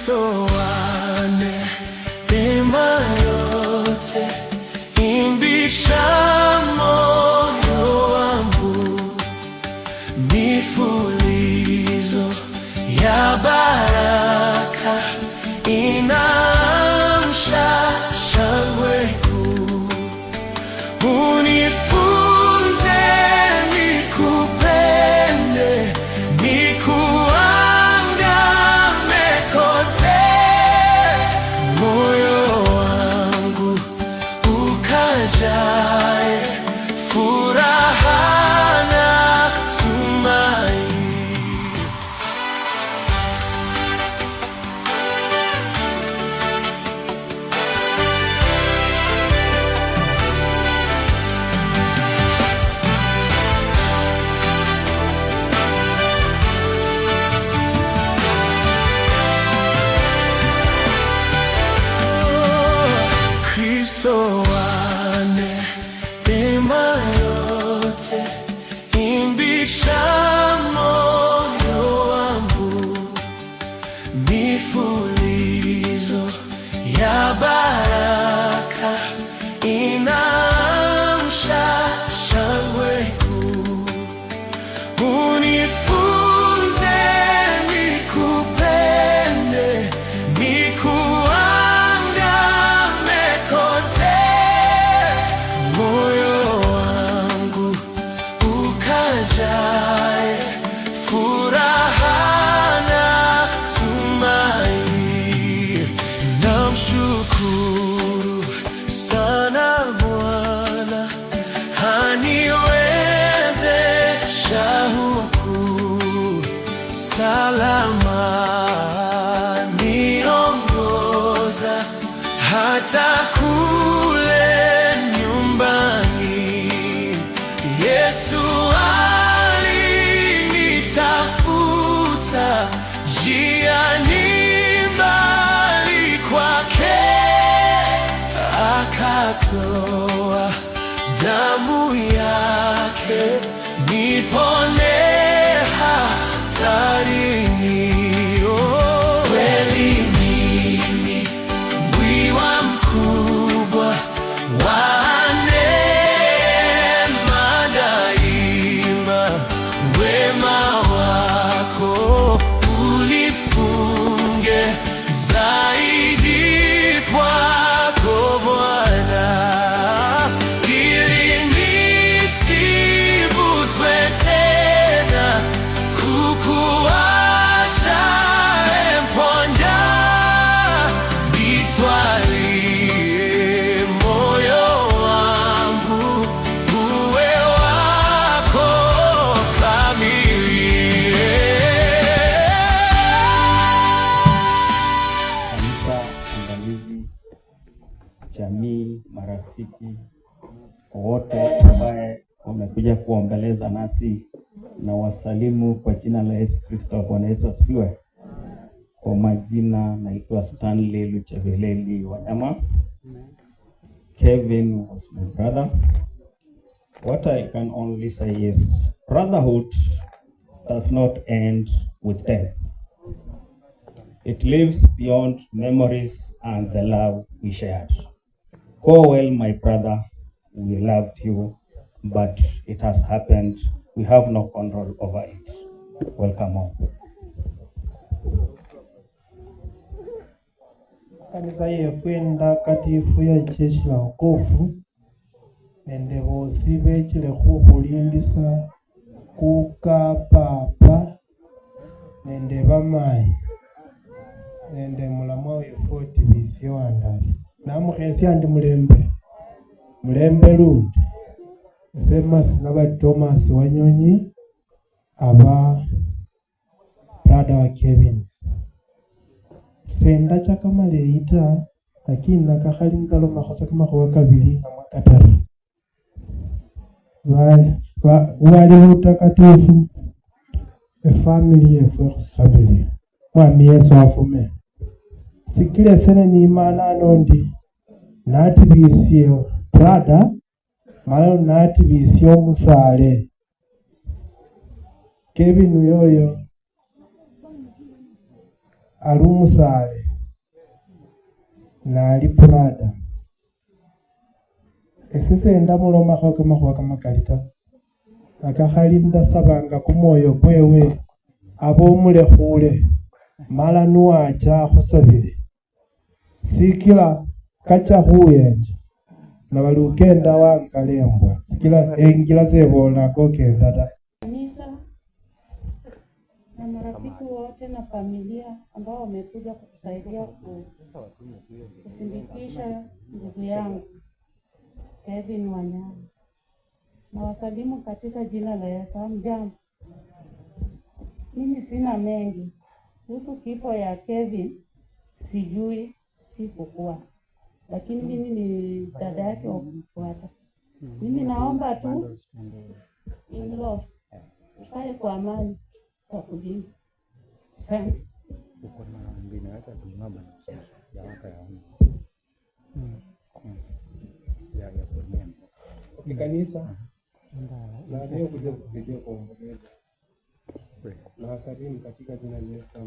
Kristo wane neema yote, imbisha moyo wangu, mifulizo ya baraka inaamsha shangwe kuu. Unifunze nikupende, nikuandame kote, moyo wangu ukajae furaha na tumaini. Kristo wane neema yote, imbisha moyo wangu, mifulizo ya baraka inaamsha shangwe kuu. Unifunze nikupende, nikuandame kote, moyo wangu ukajae furaha na tumaini. Namshukuru sana Bwana, haniwezesha huku salama, niongoza hata kule nyumbani. Yesu alinitafuta njiani, mbali kwake akatoa damu yake, nipone hatarini. Kweli mimi mwiwa mkubwa wa neema daima, wema wako ulifunge zaidi kwako Bwana, ili nisivutwe tena kukuacha emponja. Nitwalie moyo wangu uwe wako kamili. Kanisa angalizi, jamii, marafiki wote ambaye wamekuja kuombeleza nasi, na wasalimu kwa jina la Yesu Kristo. Bwana Yesu asifiwe. Kwa majina naitwa Stanley Lucheveleli Wanyama. Kevin was my brother. What I can only say is brotherhood does not end with death. It lives beyond memories and the love we shared. Go well, my brother. We loved you, but it has happened. We have no control over it. Welcome home. Kanisa yefu endakatifu ya icheshi la wokovu, nende bosi bechile khukhulindisa kuka papa nende bamayi nende mulamwa wefu TBC wandasi. Namukhesi andi mulembe lundi. Ese naba Thomas Wanyonyi, aba brother wa Kevin. Senda chaka maleita, lakini nakakhali ngalo makhosa kamakhuwa kabili namwa kataru. Wali utakatifu efamily yefu khusabile mwami Yesu afume. Sikile sene ni imana anondi nati bisio brother malo nati bisio musale. Kevin yoyo ali umusale na ali brada esese ndamulomakho kamakhuwa kamakali ta akakhali ndasabanga kumwoyo kwewe aba omulekhule mala nuwacha khusabile sikila kacha khuyenja nabali ukenda wangalembwa sikila engila zebola kokenda ta. Kanisa na marafiki wote na familia ambao wamekuja kutusaidia kusindikisha ndugu yangu Kevin Wanyama. Na wasalimu katika jina la Yesu. Hamjambo. Mimi sina mengi kuhusu kifo ya Kevin, sijui, sikukuwa, lakini mimi ni dada yake wa kumfuata. Mimi naomba tu in-law ukae kwa amani kwa kulinda. Asante. Kanisa na leo kuja kusaidia kuomboleza na wasalimu katika jina la Yesu.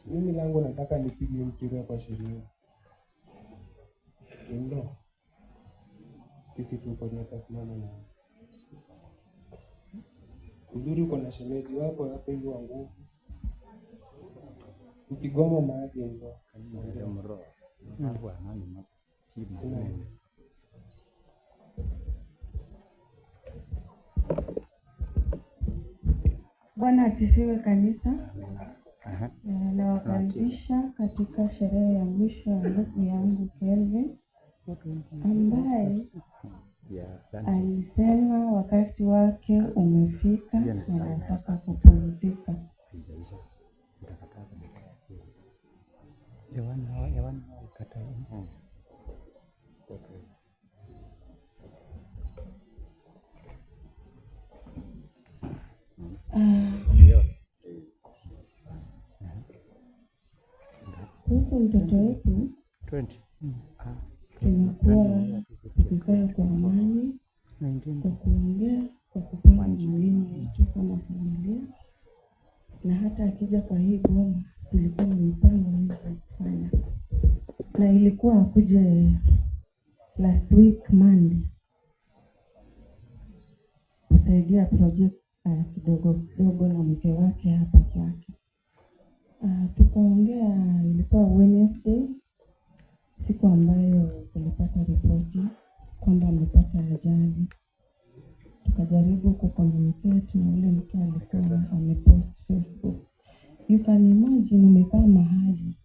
Mimi langu nataka nipige mpira kwa sheria. Ndio sisi tuko tunasimama na uzuri, uko na shemeji wako hapo hivi wa nguvu, ukigoma maji ndio Bwana asifiwe kanisa. Nawakaribisha katika sherehe ya mwisho ya ndugu yangu Kelvin ambaye alisema wakati wake umefika na anataka kupumzika. Kuhusu mtoto wetu tunakuwa tukikaa kwa amani kwa kuongea, kwa kupanga maneno yetu kama familia, na hata akija kwa hii goma tulikuwa na mipango mingi ya kufanya, na ilikuwa akuje last week Monday kusaidia project kidogo kidogo na mke wake hapa kwake. Tukaongea, ilikuwa Wednesday, siku ambayo tulipata ripoti kwamba amepata ajali. Tukajaribu kucommunicate na ule mtu alikuwa amepost Facebook. You can imagine umekaa mahali,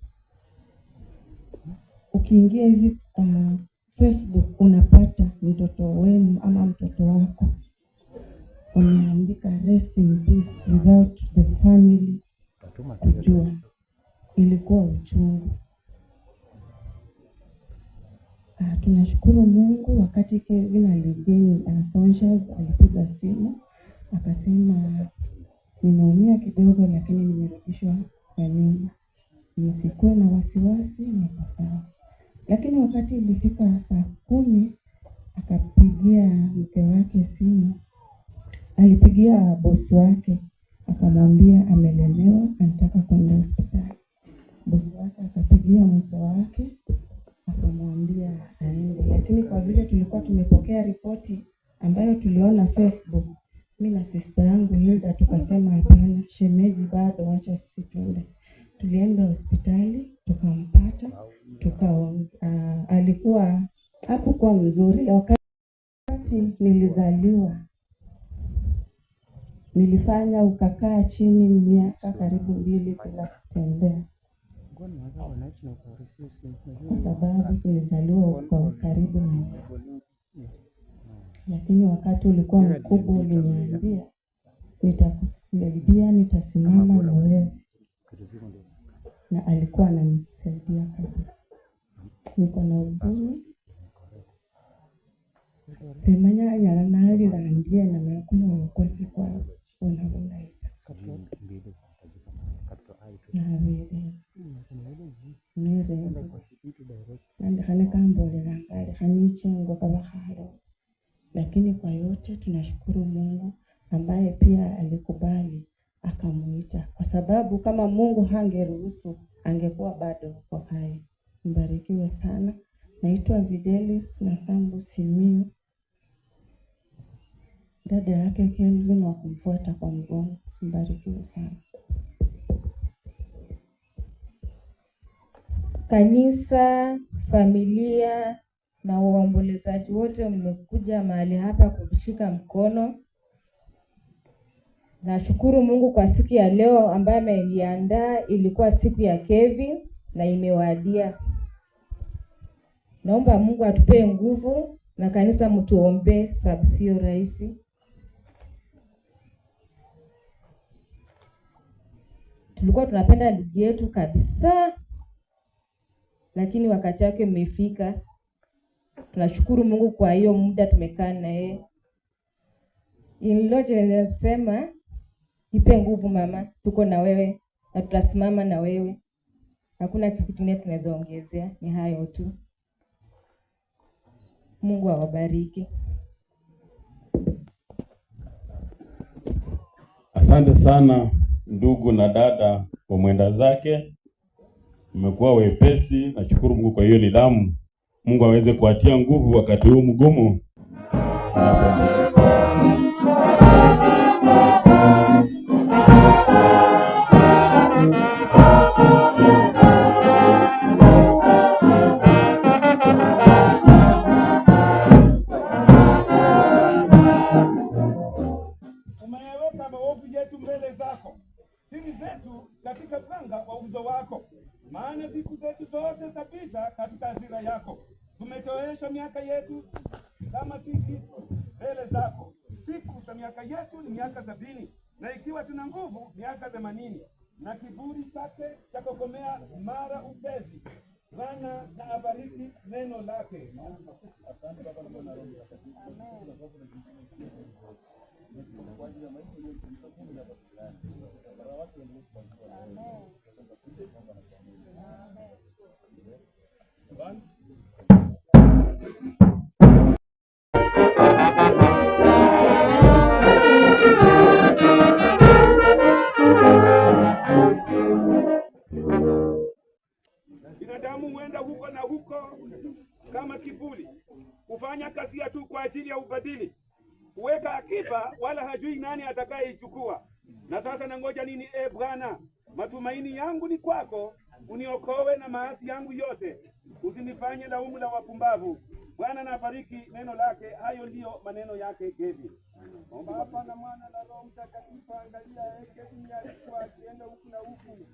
ukiingia hivi Facebook unapata mtoto wenu ama mtoto wako umeandika rest in peace without the family kujua. Ilikuwa uchungu. Tunashukuru Mungu, wakati Kevin aligain conscious alipiga simu akasema nimeumia kidogo lakini nimerudishwa kwa nyumba, msikuwe na wasiwasi, niko sawa. Lakini wakati ilifika saa 10 akapigia mke wake simu, alipigia bosi wake akamwambia amelemewa, anataka kwenda hospitali. Bosi wake akapigia mke wake akamwambia aende, lakini kwa vile tulikuwa tumepokea ripoti ambayo tuliona Facebook, mimi na sister yangu Hilda tukasema hapana, shemeji bado, acha sisi tuende. Tulienda hospitali tukampata, alikuwa hakuwa mzuri. Wakati nilizaliwa nilifanya ukakaa chini miaka karibu 2 bila kutembea, kwa sababu tulizaliwa kwa karibu na. Lakini wakati ulikuwa mkubwa uliniambia nitakusaidia, nitasimama na wewe, na alikuwa ananisaidia kabisa. Niko na huzuni, semanya yana nali rangie na nakuwa ukosi kwa unaona na vile nire nandi khane kambolera ngali khanichengo kabakhalo. Lakini kwa yote tunashukuru Mungu ambaye pia alikubali akamuita, kwa sababu kama Mungu hangeruhusu angekuwa bado kwa hai. Mbarikiwe sana. Naitwa Videlis Nasambu Simiyu, dada yake Kelvin wa kumfuata kwa mgongo. Mbarikiwe sana. Kanisa, familia na waombolezaji wote mmekuja mahali hapa kushika mkono. Nashukuru Mungu kwa siku ya leo ambayo ameiandaa. Ilikuwa siku ya Kevin na imewadia. Naomba Mungu atupe nguvu na kanisa mtuombe, sababu sio rahisi. Tulikuwa tunapenda ndugu yetu kabisa, lakini wakati wake umefika. Tunashukuru Mungu kwa hiyo muda tumekaa na yeye. Iniloje ninasema, ipe nguvu mama, tuko na wewe na tutasimama na wewe. Hakuna kitu kingine tunaweza ongezea, ni hayo tu. Mungu awabariki. Asante sana ndugu na dada wa mwenda zake, mmekuwa wepesi. Nashukuru Mungu kwa hiyo nidhamu. Mungu aweze kuatia nguvu wakati huu mgumu. Umeweka maovu yetu mbele zako, siri zetu katika mwanga wa uso wako. Maana siku zetu zote zapita katika hasira yako. Tumetoesha miaka yetu kama sisi mbele zako. Siku za miaka yetu ni miaka 70, na ikiwa tuna nguvu miaka 80, na kiburi chake cha kukomea mara upesi. Bwana na abariki neno lake. Asante Baba na Mwana na Roho Mtakatifu. Binadamu huenda huko na huko kama kivuli, kufanya kazi tu kwa ajili ya ubadili, kuweka akiba wala hajui nani atakayeichukua. Na sasa nangoja nini Bwana? Matumaini yangu ni kwako, uniokoe na maasi yangu yote, usinifanye laumu la wapumbavu. Bwana na bariki neno lake. Hayo ndiyo maneno yake Kevin. Baba na Mwana na Roho Mtakatifu. Angalia Kevin alikuwa akienda huku na huku,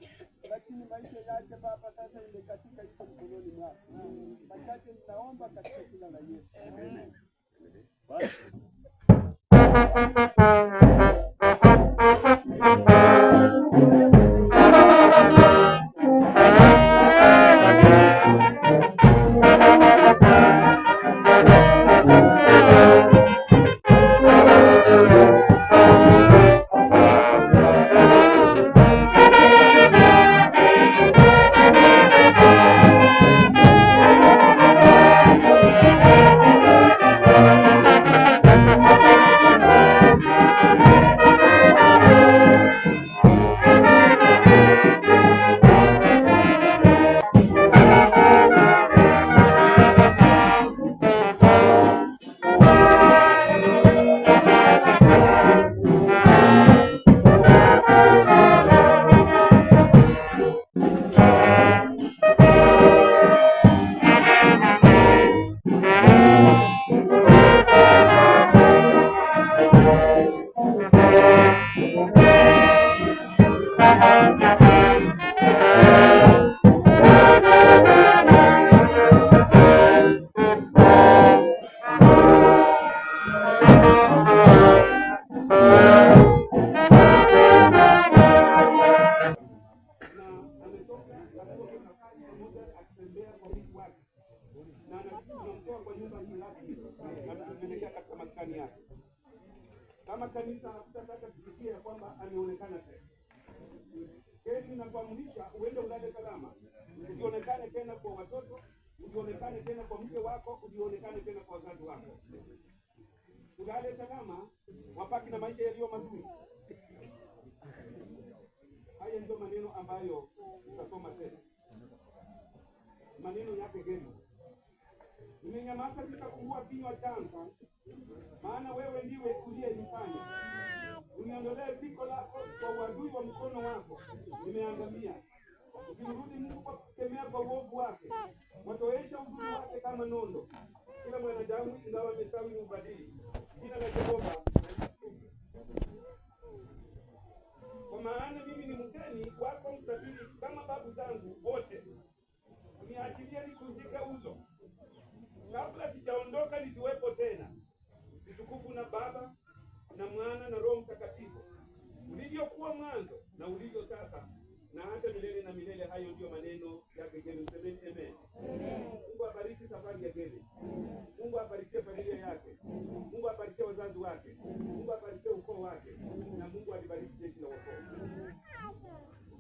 lakini maisha yake Baba sasa imekatika, iko mkononi mwako. Machache ninaomba katika jina la Yesu. Amen. Kama kanisa hakutaka kusikia kwamba ameonekana tena. Kesi inakuamrisha uende ulale salama. Usionekane tena kwa watoto, usionekane tena kwa mke wako, usionekane tena kwa wazazi wako. Ulale salama, wapaki na maisha yaliyo mazuri. ambayo tutasoma tena. Maneno yake geni. Nimenyamaza nikafungua kinywa changu, maana wewe ndiwe uliyenifanya. Uniondolee piko lako kwa uadui wa mkono wako, nimeangamia. Ukimrudi Mungu kwa kukemea kwa uovu wake, watoesha uzuri wake kama nondo. Kila mwanadamu ingawa amestawi ni ubadili. Jina la Jehova. Kwa maana mimi ni mgeni wako msafiri kama babu zangu wote. Uniachilie nikuzike uso. Kabla sijaondoka nisiwepo tena. Utukufu na Baba na Mwana na Roho Mtakatifu, ulivyokuwa mwanzo na ulivyo sasa na hata milele na milele. Hayo ndio maneno yake Geli. Amen. Mungu abariki safari ya Geli. Mungu abarikie familia yake. Mungu abarikie wazazi wake. Mungu abarikie ukoo wake, na Mungu alibariki jeshi la wokovu.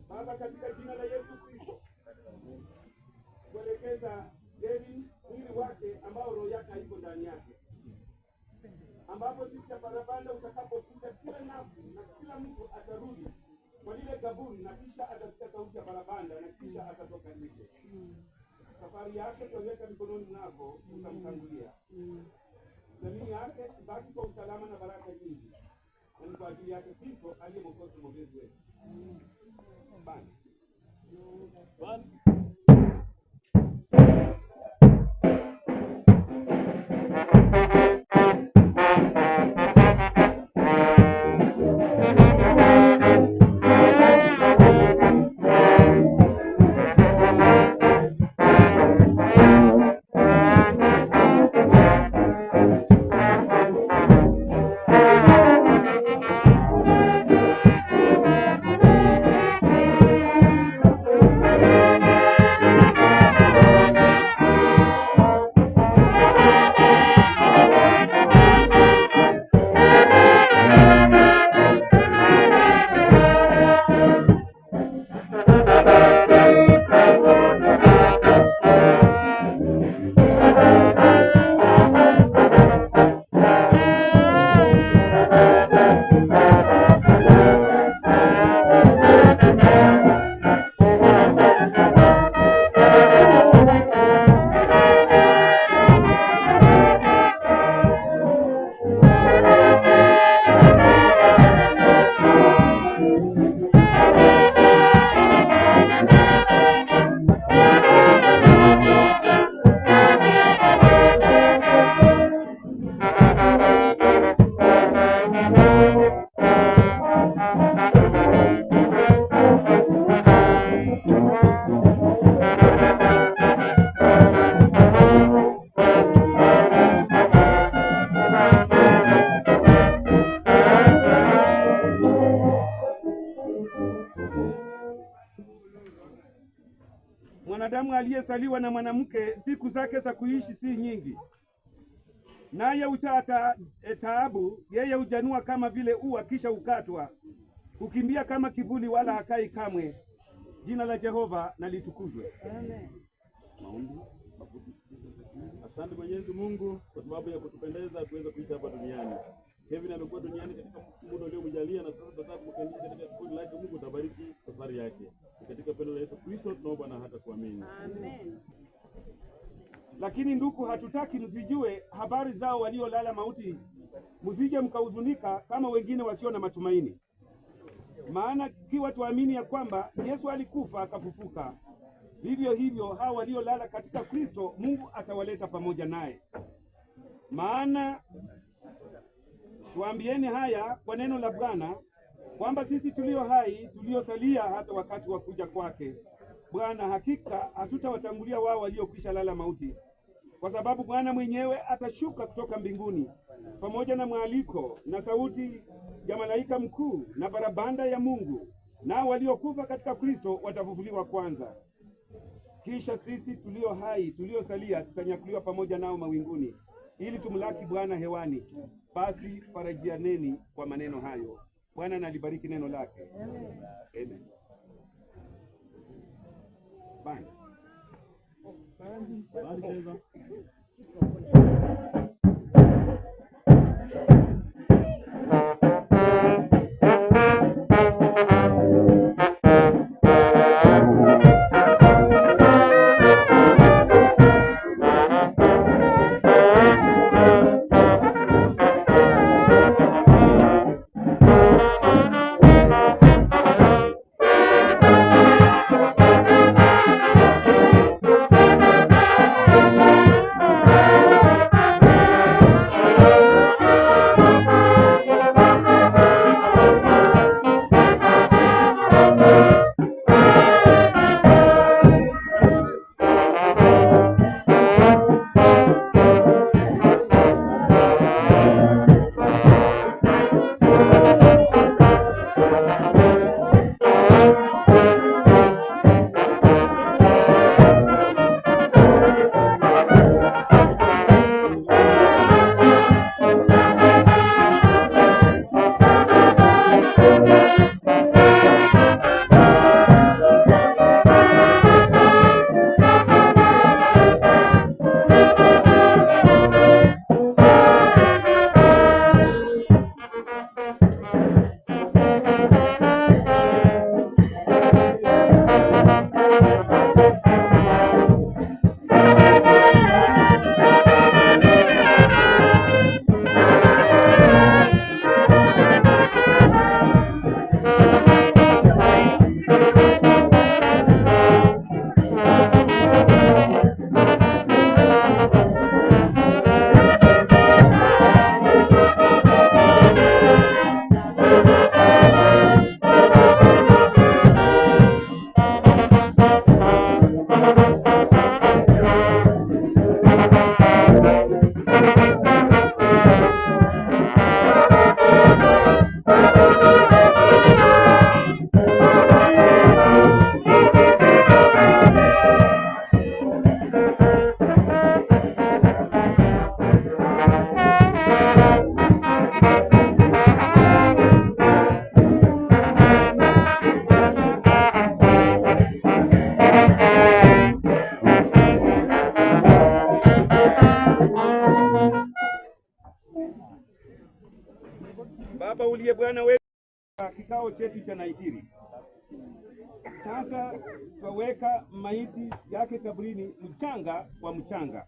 Baba, katika jina la Yesu Kristo, kuelekeza Geli mwili wake ambao roho yake haiko ndani yake, ambapo siku ya parapanda utakapokuja, kila nafsi na kila mtu atarudi kwa lile kaburi, na kisha atasikia sauti ya parapanda, na kisha atatoka nje. Safari yake tuweka mikononi mwako, utamtangulia. Jamii yake ibaki kwa usalama na baraka nyingi, na ni kwa ajili yake Kristo aliye Mwokozi mwombezi wetu. Bani. Mwanadamu aliyezaliwa na mwanamke siku zake za kuishi si nyingi, naye utata taabu. Yeye hujanua kama vile ua kisha ukatwa, hukimbia kama kivuli wala hakai kamwe. Jina la Jehova na litukuzwe. Amen. Maombi. Asante Mwenyezi Mungu kwa sababu ya kutupendeza tuweze kuishi hapa duniani. Kevin amekuwa duniani katika muda uliomjalia, na sasa tunataka kumkabidhi katika kundi lake. Mungu tabariki safari yake. Katika pendo la Yesu Kristo tunaomba na hata kuamini. Amen. Lakini ndugu, hatutaki msijue habari zao waliolala mauti, msije mkahuzunika kama wengine wasio na matumaini. Maana kiwa tuamini ya kwamba Yesu alikufa akafufuka, vivyo hivyo hao waliolala katika Kristo Mungu atawaleta pamoja naye. Maana tuambieni haya kwa neno la Bwana, kwamba sisi tulio hai tuliosalia hata wakati wa kuja kwake Bwana, hakika hatutawatangulia wao waliokwisha lala mauti. Kwa sababu Bwana mwenyewe atashuka kutoka mbinguni pamoja na mwaliko na sauti ya malaika mkuu na barabanda ya Mungu, nao waliokufa katika Kristo watafufuliwa kwanza. Kisha sisi tulio hai tuliosalia tutanyakuliwa pamoja nao mawinguni, ili tumlaki Bwana hewani. Basi farajianeni kwa maneno hayo. Bwana na libariki neno lake. Amen. Amen. Bye. Bye. Baba uliye Bwana wetu, kikao chetu cha Naitiri sasa twaweka maiti yake kaburini, mchanga kwa mchanga.